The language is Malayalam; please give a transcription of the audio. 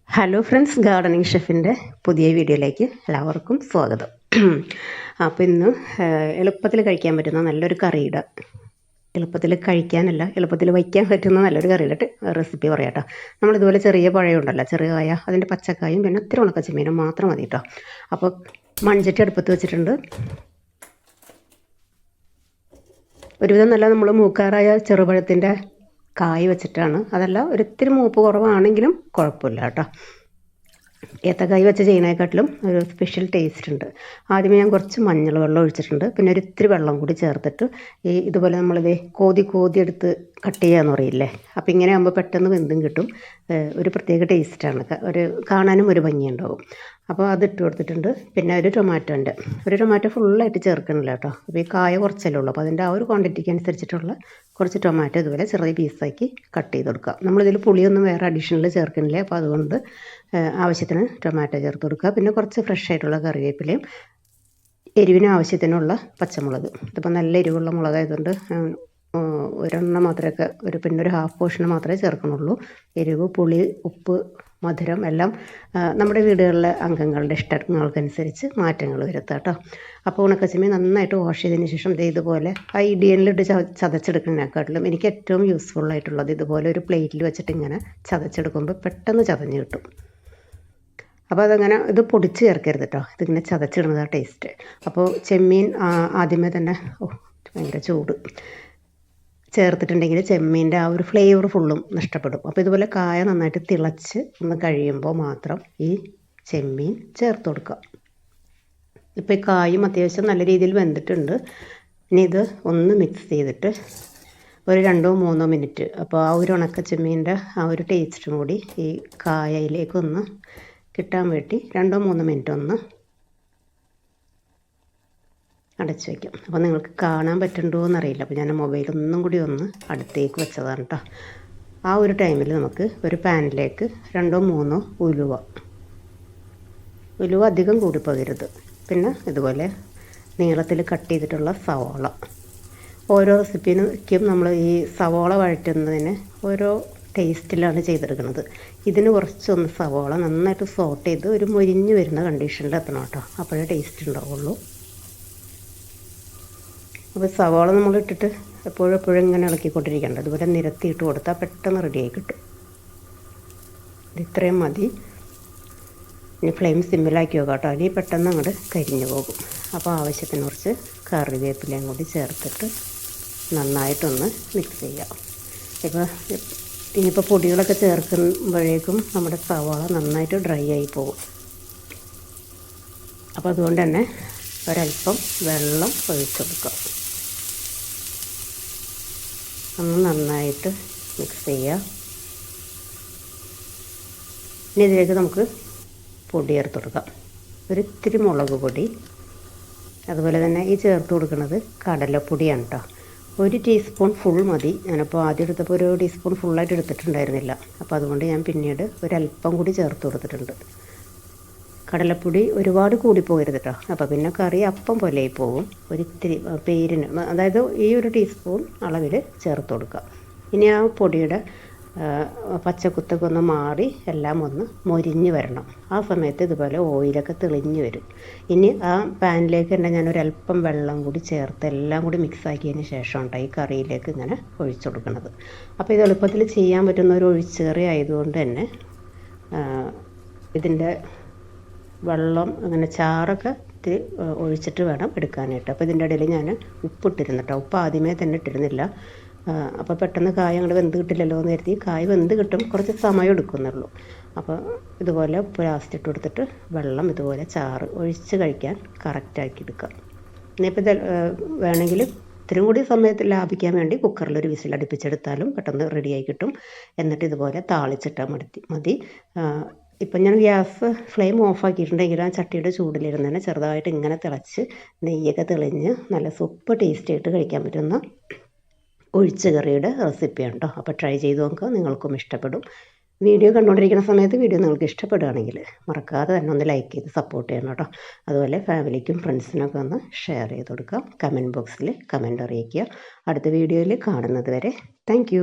ഹലോ ഫ്രണ്ട്സ്, ഗാർഡനിങ് ഷെഫിൻ്റെ പുതിയ വീഡിയോയിലേക്ക് എല്ലാവർക്കും സ്വാഗതം. അപ്പോൾ ഇന്ന് എളുപ്പത്തിൽ കഴിക്കാൻ പറ്റുന്ന നല്ലൊരു കറിയുടെ, എളുപ്പത്തിൽ കഴിക്കാനല്ല എളുപ്പത്തിൽ വയ്ക്കാൻ പറ്റുന്ന നല്ലൊരു കറിയുടെ റെസിപ്പി പറയാം കേട്ടോ. നമ്മളിതുപോലെ ചെറിയ പഴം ഉണ്ടല്ലോ, ചെറിയ കായ, അതിൻ്റെ പച്ചക്കായും പിന്നെ ഒത്തിരി ഉണക്കച്ചെമ്മീനും മാത്രം മതി കേട്ടോ. അപ്പോൾ മൺചട്ടി അടുപ്പത്ത് വെച്ചിട്ടുണ്ട്. ഒരുവിധം നല്ല നമ്മൾ മൂക്കാറായ ചെറുപഴത്തിൻ്റെ കായ് വെച്ചിട്ടാണ്, അതല്ല ഒരിത്തിരി മൂപ്പ് കുറവാണെങ്കിലും കുഴപ്പമില്ല കേട്ടോ. ഏത്തക്കായ് വെച്ച് ചെയ്യുന്നതിനെക്കാട്ടിലും ഒരു സ്പെഷ്യൽ ടേസ്റ്റ് ഉണ്ട്. ആദ്യമേ ഞാൻ കുറച്ച് മഞ്ഞൾ വെള്ളം ഒഴിച്ചിട്ടുണ്ട്, പിന്നെ ഒരു ഇത്തിരി വെള്ളം കൂടി ചേർത്തിട്ട് ഇതുപോലെ നമ്മളിത് കോതി എടുത്ത് കട്ട് ചെയ്യാന്ന് പറയില്ലേ, അപ്പോൾ ഇങ്ങനെ ആകുമ്പോൾ പെട്ടെന്ന് വെന്തും കിട്ടും. ഒരു പ്രത്യേക ടേസ്റ്റാണ്, ഒരു കാണാനും ഒരു ഭംഗിയുണ്ടാവും. അപ്പോൾ അതിട്ട് കൊടുത്തിട്ടുണ്ട്. പിന്നെ ഒരു ടൊമാറ്റോ ഫുള്ളായിട്ട് ചേർക്കണില്ല കേട്ടോ. അപ്പോൾ ഈ കായ കുറച്ചല്ലേ ഉള്ളൂ, അപ്പോൾ അതിൻ്റെ ആ ഒരു ക്വാണ്ടിറ്റിക്ക് അനുസരിച്ചിട്ടുള്ള കുറച്ച് ടൊമാറ്റോ ഇതുപോലെ ചെറിയ പീസാക്കി കട്ട് ചെയ്ത് കൊടുക്കുക. നമ്മളിതിൽ പുളിയൊന്നും വേറെ അഡീഷണൽ ചേർക്കണില്ല, അപ്പോൾ അതുകൊണ്ട് ആവശ്യത്തിന് ടൊമാറ്റോ ചേർത്ത് കൊടുക്കുക. പിന്നെ കുറച്ച് ഫ്രഷ് ആയിട്ടുള്ള കറിവേപ്പിലയും എരിവിന് ആവശ്യത്തിനുള്ള പച്ചമുളക്. ഇതിപ്പോൾ നല്ല എരിവുള്ള മുളകായതുകൊണ്ട് ഒരെണ്ണം മാത്രമേ പിന്നെ ഒരു ഹാഫ് പോർഷന് മാത്രമേ ചേർക്കണുള്ളൂ. എരിവ്, പുളി, ഉപ്പ്, മധുരം എല്ലാം നമ്മുടെ വീടുകളിലെ അംഗങ്ങളുടെ ഇഷ്ടങ്ങൾക്കനുസരിച്ച് മാറ്റങ്ങൾ വരുത്താം കേട്ടോ. അപ്പോൾ ഉണക്കച്ചെമ്മീൻ നന്നായിട്ട് വാഷ് ചെയ്തതിന് ശേഷം ഇതുപോലെ ആ ഇടിയനിലിട്ട് ചതച്ചെടുക്കുന്നതിനെക്കാട്ടിലും എനിക്ക് ഏറ്റവും യൂസ്ഫുൾ ആയിട്ടുള്ളത് ഇതുപോലെ ഒരു പ്ലേറ്റിൽ വെച്ചിട്ട് ഇങ്ങനെ ചതച്ചെടുക്കുമ്പോൾ പെട്ടെന്ന് ചതഞ്ഞ് കിട്ടും. അപ്പോൾ അതങ്ങനെ ഇത് പൊടിച്ച് ചേർക്കരുത് കേട്ടോ, ഇതിങ്ങനെ ചതച്ചിടുന്നതാണ് ടേസ്റ്റ്. അപ്പോൾ ചെമ്മീൻ ആദ്യമേ തന്നെ ഭയങ്കര ചൂട് ചേർത്തിട്ടുണ്ടെങ്കിൽ ചെമ്മീൻ്റെ ആ ഒരു ഫ്ലേവർ ഫുള്ളും നഷ്ടപ്പെടും. അപ്പോൾ ഇതുപോലെ കായ നന്നായിട്ട് തിളച്ച് ഒന്ന് കഴിയുമ്പോൾ മാത്രം ഈ ചെമ്മീൻ ചേർത്ത് കൊടുക്കുക. ഇപ്പോൾ ഈ കായും അത്യാവശ്യം നല്ല രീതിയിൽ വെന്തിട്ടുണ്ട്. ഇനി ഇത് ഒന്ന് മിക്സ് ചെയ്തിട്ട് ഒരു 2-3 മിനിറ്റ്, അപ്പോൾ ആ ഒരു ഉണക്ക ചെമ്മീൻ്റെ ആ ഒരു ടേസ്റ്റും കൂടി ഈ കായയിലേക്കൊന്ന് കിട്ടാൻ വേണ്ടി 2-3 മിനിറ്റ് ഒന്ന് അടച്ചു വയ്ക്കും. അപ്പോൾ നിങ്ങൾക്ക് കാണാൻ പറ്റുന്നുണ്ടോ എന്നറിയില്ല, അപ്പോൾ ഞാൻ മൊബൈൽ ഒന്നും കൂടി ഒന്ന് അടുത്തേക്ക് വെച്ചതാണ് കേട്ടോ. ആ ഒരു ടൈമിൽ നമുക്ക് ഒരു പാനിലേക്ക് 2-3 ഉലുവ അധികം കൂടി പോകരുത്. പിന്നെ ഇതുപോലെ നീളത്തിൽ കട്ട് ചെയ്തിട്ടുള്ള സവോള. ഓരോ റെസിപ്പിക്കും നമ്മൾ ഈ സവോള വഴറ്റുന്നതിന് ഓരോ ടേസ്റ്റിലാണ് ചെയ്തെടുക്കുന്നത്. ഇതിന് കുറച്ചൊന്ന് സവോള നന്നായിട്ട് സോട്ട് ചെയ്ത് ഒരു മൊരിഞ്ഞ് വരുന്ന കണ്ടീഷനിൽ എത്തണം കേട്ടോ, അപ്പോഴേ ടേസ്റ്റ് ഉണ്ടാവുള്ളൂ. അപ്പോൾ സവാള നമ്മൾ ഇട്ടിട്ട് എപ്പോഴും ഇങ്ങനെ ഇളക്കിക്കൊണ്ടിരിക്കേണ്ട, അതുപോലെ നിരത്തിയിട്ട് കൊടുത്താൽ പെട്ടെന്ന് റെഡിയായി കിട്ടും. ഇത്രയും മതി. ഇനി ഫ്ലെയിം സിമ്മിലാക്കി വെക്കാം കേട്ടോ, ഇനി പെട്ടെന്ന് അങ്ങോട്ട് കരിഞ്ഞു പോകും. അപ്പോൾ ആവശ്യത്തിന് കുറച്ച് കറിവേപ്പിലയും കൂടി ചേർത്തിട്ട് നന്നായിട്ടൊന്ന് മിക്സ് ചെയ്യാം. ഇനിയിപ്പോൾ പൊടികളൊക്കെ ചേർക്കുമ്പോഴേക്കും നമ്മുടെ സവാള നന്നായിട്ട് ഡ്രൈ ആയി പോകും. അപ്പോൾ അതുകൊണ്ട് തന്നെ ഒരല്പം വെള്ളം ഒഴിച്ചു കൊടുക്കുക. ഒന്ന് നന്നായിട്ട് മിക്സ് ചെയ്യുക. ഇനി ഇതിലേക്ക് നമുക്ക് പൊടി ചേർത്ത് കൊടുക്കാം. ഒരിത്തിരി മുളക് പൊടി, അതുപോലെ തന്നെ ഈ ചേർത്ത് കൊടുക്കുന്നത് കടലപ്പൊടിയാണ് കേട്ടോ. 1 ടീസ്പൂൺ ഫുൾ മതി. ഞാനിപ്പോൾ ആദ്യം എടുത്തപ്പോൾ ഒരു ടീസ്പൂൺ ഫുള്ളായിട്ട് എടുത്തിട്ടുണ്ടായിരുന്നില്ല, അപ്പോൾ അതുകൊണ്ട് ഞാൻ പിന്നീട് ഒരല്പം കൂടി ചേർത്ത് കൊടുത്തിട്ടുണ്ട്. കടലപ്പൊടി ഒരുപാട് കൂടിപ്പോകരുത് കേട്ടോ, അപ്പോൾ പിന്നെ കറി അപ്പം പോലെ ആയി പോകും. ഒരിത്തിരി പേരിന്, അതായത് ഈ 1 ടീസ്പൂൺ അളവിൽ ചേർത്ത് കൊടുക്കുക. ഇനി ആ പൊടിയുടെ പച്ചക്കുത്തൊക്കെ ഒന്ന് മാറി എല്ലാം ഒന്ന് മൊരിഞ്ഞ് വരണം. ആ സമയത്ത് ഇതുപോലെ ഓയിലൊക്കെ തെളിഞ്ഞ് വരും. ഇനി ആ പാനിലേക്ക് തന്നെ ഞാനൊരല്പം വെള്ളം കൂടി ചേർത്ത് എല്ലാം കൂടി മിക്സാക്കിയതിന് ശേഷമാണ് ഈ കറിയിലേക്ക് ഇങ്ങനെ ഒഴിച്ചു കൊടുക്കുന്നത്. അപ്പോൾ ഇത് എളുപ്പത്തിൽ ചെയ്യാൻ പറ്റുന്ന ഒരു ഒഴിച്ചുകറി ആയതുകൊണ്ട് തന്നെ ഇതിൻ്റെ വെള്ളം അങ്ങനെ ചാറൊക്കെ ഇത്തിരി ഒഴിച്ചിട്ട് വേണം എടുക്കാനായിട്ട്. അപ്പോൾ ഇതിൻ്റെ ഇടയിൽ ഞാൻ ഉപ്പിട്ടിരുന്നു കേട്ടോ. ഉപ്പ് ആദ്യമേ തന്നെ ഇട്ടിരുന്നില്ല, അപ്പോൾ പെട്ടെന്ന് കായ അങ്ങോട്ട് വെന്ത് കിട്ടില്ലല്ലോ എന്ന് കരുതി. കായ വെന്ത് കിട്ടും, കുറച്ച് സമയം എടുക്കുന്നുള്ളൂ. അപ്പോൾ ഇതുപോലെ ഉപ്പ് ലാസ്റ്റ് ഇട്ട് കൊടുത്തിട്ട് വെള്ളം ഇതുപോലെ ചാറ് ഒഴിച്ച് കഴിക്കാൻ കറക്റ്റാക്കി എടുക്കാം. ഇനിയിപ്പോൾ ഇത് വേണമെങ്കിൽ ഇത്തിരി കൂടി സമയത്ത് ലാഭിക്കാൻ വേണ്ടി കുക്കറിൽ ഒരു വിസിൽ അടുപ്പിച്ചെടുത്താലും പെട്ടെന്ന് റെഡിയായി കിട്ടും. എന്നിട്ട് ഇതുപോലെ താളിച്ചിട്ടാൽ മതി. ഇപ്പം ഞാൻ ഗ്യാസ് ഫ്ലെയിം ഓഫാക്കിയിട്ടുണ്ടെങ്കിൽ ആ ചട്ടിയുടെ ചൂടിലിരുന്ന് തന്നെ ചെറുതായിട്ട് ഇങ്ങനെ തിളച്ച് നെയ്യൊക്കെ തെളിഞ്ഞ് നല്ല സൂപ്പർ ടേസ്റ്റ് ആയിട്ട് കഴിക്കാൻ പറ്റുന്ന ഒഴിച്ച് കറിയുടെ റെസിപ്പിയാണ് കേട്ടോ. അപ്പോൾ ട്രൈ ചെയ്ത് നോക്കുക, നിങ്ങൾക്കും ഇഷ്ടപ്പെടും. വീഡിയോ കണ്ടുകൊണ്ടിരിക്കുന്ന സമയത്ത് വീഡിയോ നിങ്ങൾക്ക് ഇഷ്ടപ്പെടുകയാണെങ്കിൽ മറക്കാതെ തന്നെ ഒന്ന് ലൈക്ക് ചെയ്ത് സപ്പോർട്ട് ചെയ്യണം കേട്ടോ. അതുപോലെ ഫാമിലിക്കും ഫ്രണ്ട്സിനൊക്കെ ഒന്ന് ഷെയർ ചെയ്ത് കൊടുക്കുക. കമൻറ്റ് ബോക്സിൽ കമൻറ്റ് അറിയിക്കുക. അടുത്ത വീഡിയോയിൽ കാണുന്നത് വരെ താങ്ക്